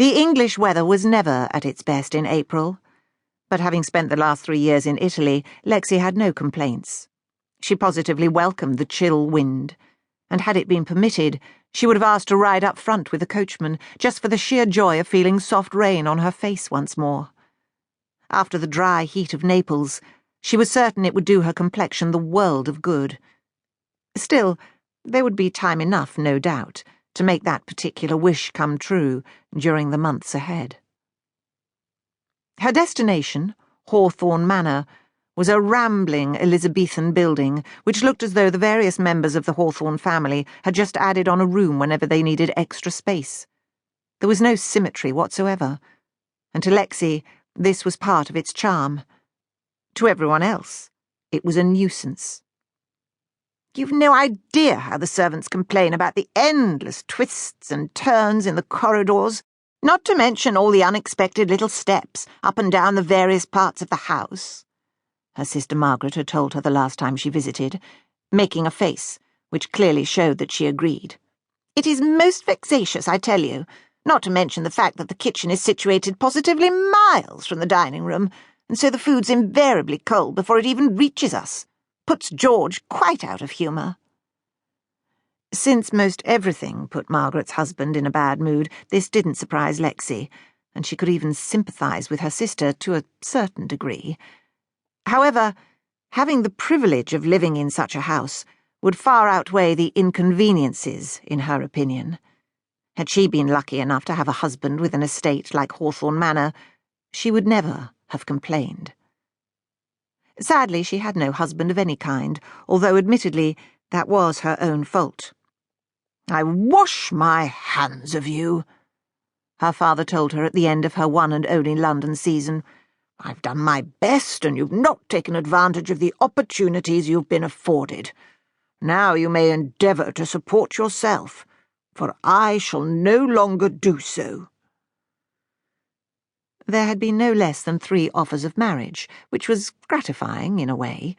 The English weather was never at its best in April, but having spent the last 3 years in Italy, Lexie had no complaints. She positively welcomed the chill wind, and had it been permitted, she would have asked to ride up front with the coachman, just for the sheer joy of feeling soft rain on her face once more. After the dry heat of Naples, she was certain it would do her complexion the world of good. Still, there would be time enough, no doubt, to make that particular wish come true during the months ahead. Her destination, Hawthorne Manor, was a rambling Elizabethan building which looked as though the various members of the Hawthorne family had just added on a room whenever they needed extra space. There was no symmetry whatsoever, and to Lexie this was part of its charm. To everyone else, it was a nuisance. "You've no idea how the servants complain about the endless twists and turns in the corridors, not to mention all the unexpected little steps up and down the various parts of the house," her sister Margaret had told her the last time she visited, making a face which clearly showed that she agreed. "It is most vexatious, I tell you, not to mention the fact that the kitchen is situated positively miles from the dining room, and so the food's invariably cold before it even reaches us. Puts George quite out of humour." Since most everything put Margaret's husband in a bad mood, this didn't surprise Lexie, and she could even sympathise with her sister to a certain degree. However, having the privilege of living in such a house would far outweigh the inconveniences, in her opinion. Had she been lucky enough to have a husband with an estate like Hawthorne Manor, she would never have complained. Sadly, she had no husband of any kind, although admittedly that was her own fault. "I wash my hands of you," her father told her at the end of her one and only London season. "I've done my best, and you've not taken advantage of the opportunities you've been afforded. Now you may endeavour to support yourself, for I shall no longer do so." There had been no less than 3 offers of marriage, which was gratifying in a way,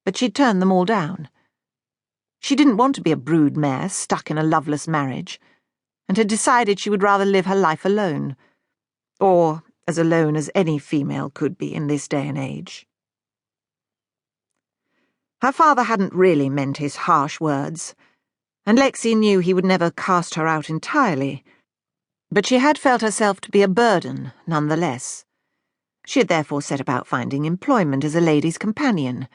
but she'd turned them all down. She didn't want to be a brood mare stuck in a loveless marriage, and had decided she would rather live her life alone, or as alone as any female could be in this day and age. Her father hadn't really meant his harsh words, and Lexie knew he would never cast her out entirely, but she had felt herself to be a burden nonetheless. She had therefore set about finding employment as a lady's companion.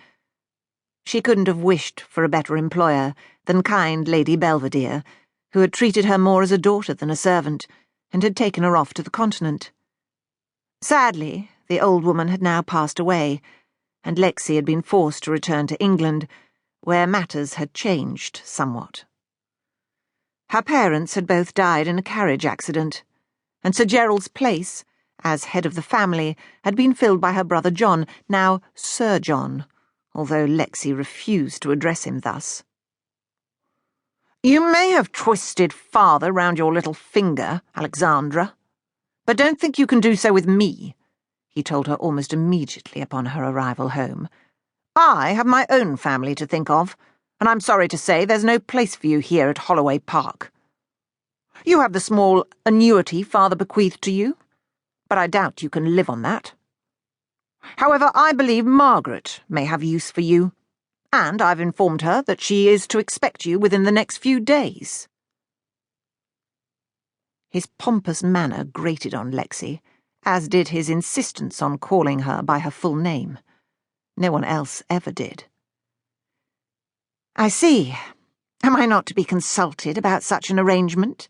She couldn't have wished for a better employer than kind Lady Belvedere, who had treated her more as a daughter than a servant, and had taken her off to the continent. Sadly, the old woman had now passed away, and Lexie had been forced to return to England, where matters had changed somewhat. Her parents had both died in a carriage accident, and Sir Gerald's place, as head of the family, had been filled by her brother John, now Sir John, although Lexie refused to address him thus. "You may have twisted father round your little finger, Alexandra, but don't think you can do so with me," he told her almost immediately upon her arrival home. "I have my own family to think of, and I'm sorry to say there's no place for you here at Holloway Park. You have the small annuity father bequeathed to you, but I doubt you can live on that. However, I believe Margaret may have use for you, and I've informed her that she is to expect you within the next few days." His pompous manner grated on Lexie, as did his insistence on calling her by her full name. No one else ever did. "I see. Am I not to be consulted about such an arrangement?"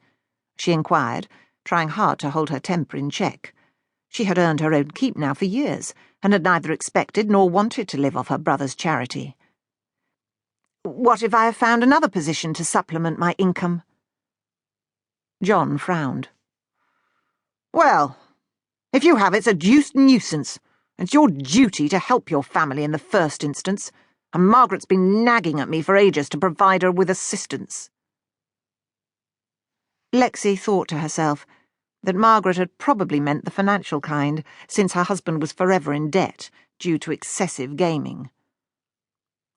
she inquired, trying hard to hold her temper in check. She had earned her own keep now for years, and had neither expected nor wanted to live off her brother's charity. "What if I have found another position to supplement my income?" John frowned. "Well, if you have, it's a deuced nuisance. It's your duty to help your family in the first instance, and Margaret's been nagging at me for ages to provide her with assistance." Lexie thought to herself that Margaret had probably meant the financial kind, since her husband was forever in debt due to excessive gaming.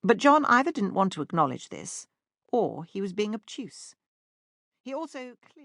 But John either didn't want to acknowledge this, or he was being obtuse. He also clearly